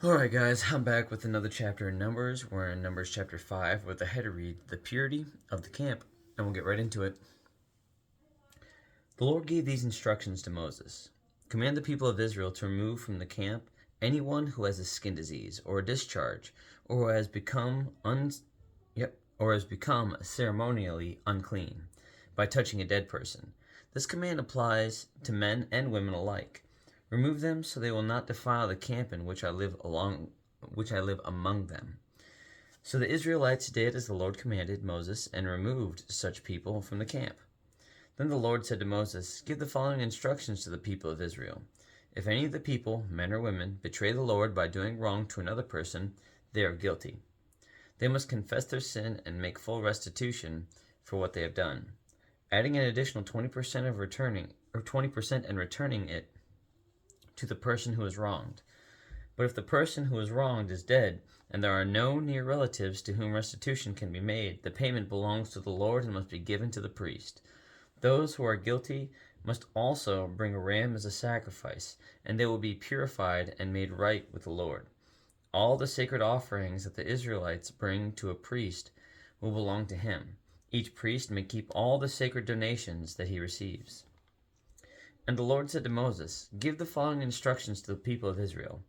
Alright, guys, I'm back with another chapter in Numbers. We're in Numbers chapter 5 with the header read, The Purity of the Camp, and we'll get right into it. The Lord gave these instructions to Moses. Command the people of Israel to remove from the camp anyone who has a skin disease or a discharge, or has become ceremonially unclean by touching a dead person. This command applies to men and women alike. Remove them so they will not defile the camp in which I live among them. So the Israelites did as the Lord commanded Moses and removed such people from the camp. Then the Lord said to Moses, Give the following instructions to the people of Israel. If any of the people, men or women, betray the Lord by doing wrong to another person, they are guilty. They must confess their sin and make full restitution for what they have done, adding an additional 20% and returning it to the person who is wronged. But if the person who is wronged is dead, and there are no near relatives to whom restitution can be made, the payment belongs to the Lord and must be given to the priest. Those who are guilty must also bring a ram as a sacrifice, and they will be purified and made right with the Lord. All the sacred offerings that the Israelites bring to a priest will belong to him. Each priest may keep all the sacred donations that he receives. And the Lord said to Moses, Give the following instructions to the people of Israel.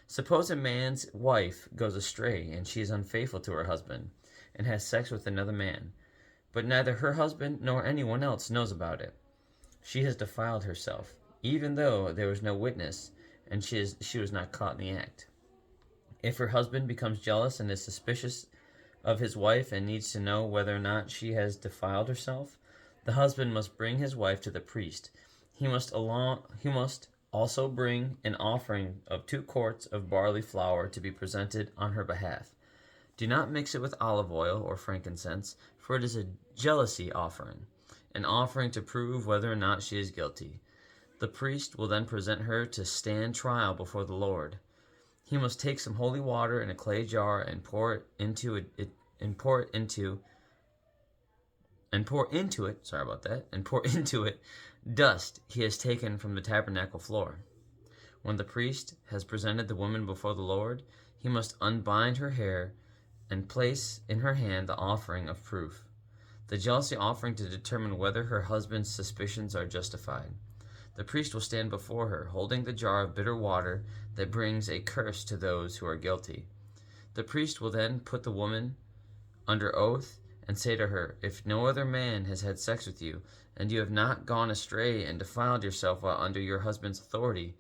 Suppose a man's wife goes astray and she is unfaithful to her husband and has sex with another man, but neither her husband nor anyone else knows about it. She has defiled herself, even though there was no witness and she was not caught in the act. If her husband becomes jealous and is suspicious of his wife and needs to know whether or not she has defiled herself, the husband must bring his wife to the priest. He must also bring an offering of 2 quarts of barley flour to be presented on her behalf. Do not mix it with olive oil or frankincense, for it is a jealousy offering, an offering to prove whether or not she is guilty. The priest will then present her to stand trial before the Lord. He must take some holy water in a clay jar and pour into it dust he has taken from the tabernacle floor. When the priest has presented the woman before the Lord, he must unbind her hair and place in her hand the offering of proof, the jealousy offering to determine whether her husband's suspicions are justified. The priest will stand before her, holding the jar of bitter water that brings a curse to those who are guilty. The priest will then put the woman under oath and say to her, If no other man has had sex with you, and you have not gone astray and defiled yourself while under your husband's authority,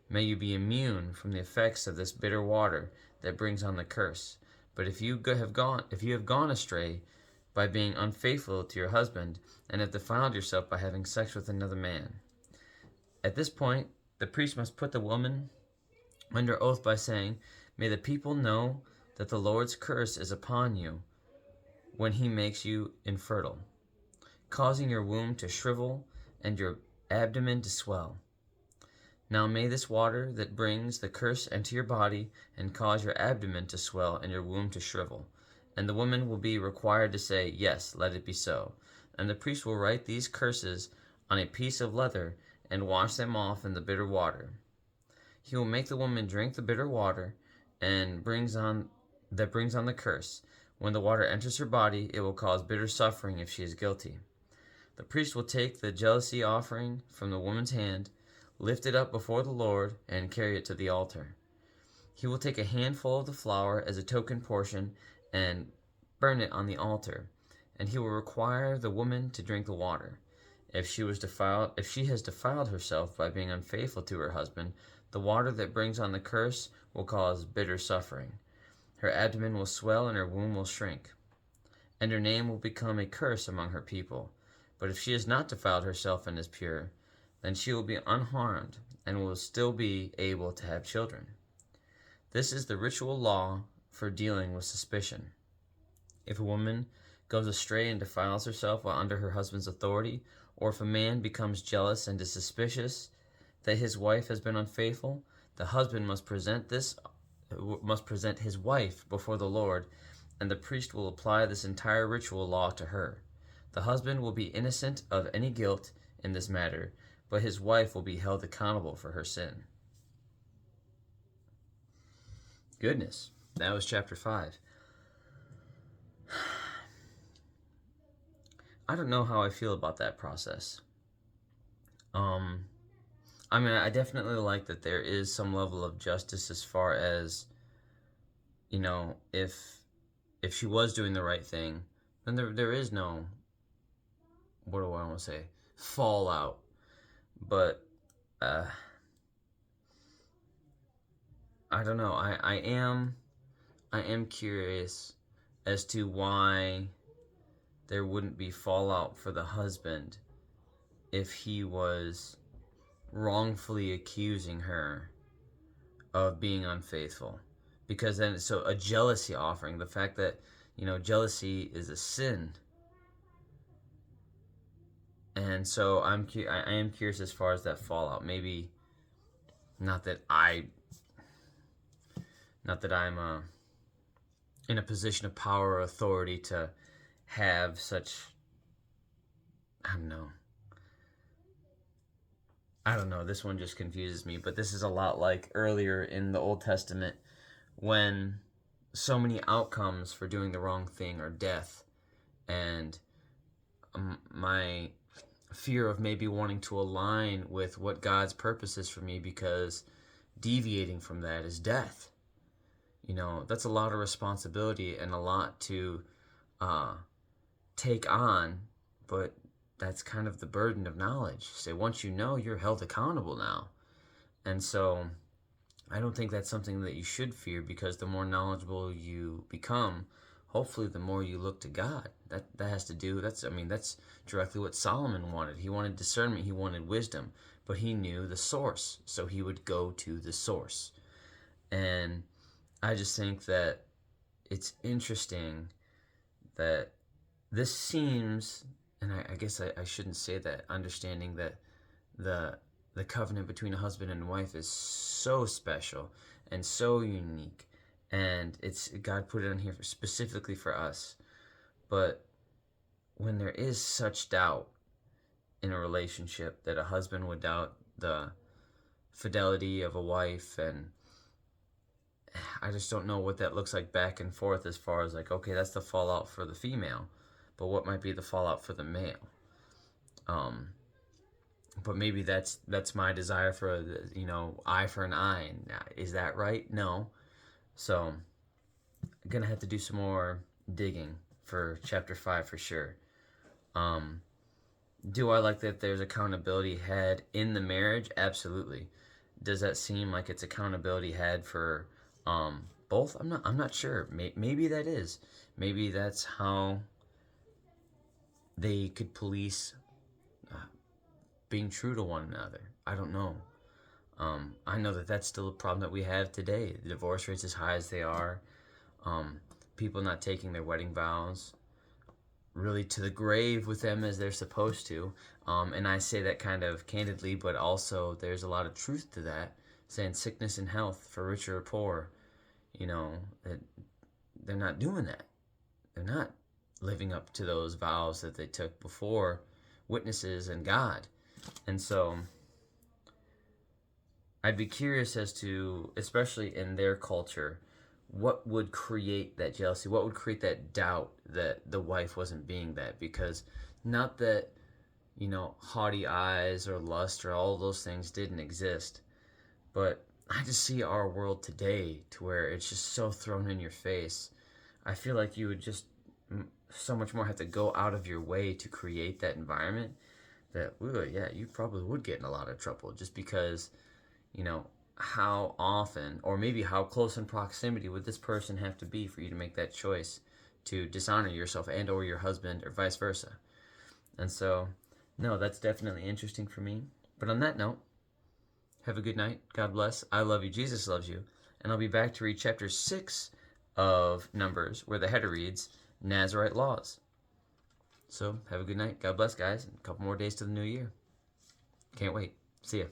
may you be immune from the effects of this bitter water that brings on the curse. But if you have gone astray by being unfaithful to your husband, and have defiled yourself by having sex with another man. At this point, the priest must put the woman under oath by saying, May the people know that the Lord's curse is upon you when he makes you infertile, causing your womb to shrivel and your abdomen to swell. Now may this water that brings the curse enter your body and cause your abdomen to swell and your womb to shrivel. And the woman will be required to say, Yes, let it be so. And the priest will write these curses on a piece of leather and wash them off in the bitter water. He will make the woman drink the bitter water and brings on the curse. When the water enters her body, it will cause bitter suffering if she is guilty. The priest will take the jealousy offering from the woman's hand, lift it up before the Lord, and carry it to the altar. He will take a handful of the flour as a token portion and burn it on the altar, and he will require the woman to drink the water. If she has defiled herself by being unfaithful to her husband, the water that brings on the curse will cause bitter suffering. Her abdomen will swell and her womb will shrink, and her name will become a curse among her people. But if she has not defiled herself and is pure, then she will be unharmed and will still be able to have children. This is the ritual law for dealing with suspicion. If a woman goes astray and defiles herself while under her husband's authority, or if a man becomes jealous and is suspicious that his wife has been unfaithful, the husband must present his wife before the Lord, and the priest will apply this entire ritual law to her. The husband will be innocent of any guilt in this matter, but his wife will be held accountable for her sin. Goodness, that was chapter 5. I don't know how I feel about that process. I mean, I definitely like that there is some level of justice as far as, you know, if she was doing the right thing, then there is no, what do I want to say, fallout. But I don't know. I am curious as to why there wouldn't be fallout for the husband if he was wrongfully accusing her of being unfaithful. Because then, so a jealousy offering, the fact that, you know, jealousy is a sin. And so I am curious as far as that fallout. Maybe not that I'm in a position of power or authority to have such, I don't know, this one just confuses me, but this is a lot like earlier in the Old Testament when so many outcomes for doing the wrong thing are death, and my fear of maybe wanting to align with what God's purpose is for me, because deviating from that is death. You know, that's a lot of responsibility and a lot to take on, but that's kind of the burden of knowledge. So once you know, you're held accountable now. And so I don't think that's something that you should fear, because the more knowledgeable you become, hopefully the more you look to God. That has to do, that's directly what Solomon wanted. He wanted discernment, he wanted wisdom, but he knew the source, so he would go to the source. And I just think that it's interesting that this seems, and I guess I shouldn't say that, understanding that the covenant between a husband and wife is so special and so unique, and it's God put it in here specifically for us. But when there is such doubt in a relationship, that a husband would doubt the fidelity of a wife, and I just don't know what that looks like back and forth, as far as like, okay, that's the fallout for the female, but what might be the fallout for the male? But maybe that's my desire for, you know, eye for an eye. And is that right? No. So I'm gonna have to do some more digging for chapter 5 for sure. Do I like that there's accountability had in the marriage? Absolutely. Does that seem like it's accountability had for both? I'm not sure. Maybe that is. Maybe that's how they could police being true to one another. I don't know. I know that that's still a problem that we have today. The divorce rates as high as they are. People not taking their wedding vows really to the grave with them as they're supposed to. And I say that kind of candidly, but also there's a lot of truth to that, saying sickness and health for richer or poor. You know, that they're not doing that. They're not living up to those vows that they took before witnesses and God. And so I'd be curious as to, especially in their culture, what would create that jealousy? What would create that doubt that the wife wasn't being that? Because not that, you know, haughty eyes or lust or all those things didn't exist, but I just see our world today to where it's just so thrown in your face. I feel like you would just so much more have to go out of your way to create that environment that, ooh, yeah, you probably would get in a lot of trouble, just because, you know, how often, or maybe how close in proximity would this person have to be for you to make that choice to dishonor yourself and or your husband, or vice versa. And so, no, that's definitely interesting for me. But on that note, have a good night. God bless. I love you. Jesus loves you. And I'll be back to read chapter 6 of Numbers, where the header reads, Nazirite Laws. So, have a good night. God bless, guys. A couple more days to the new year. Can't wait. See ya.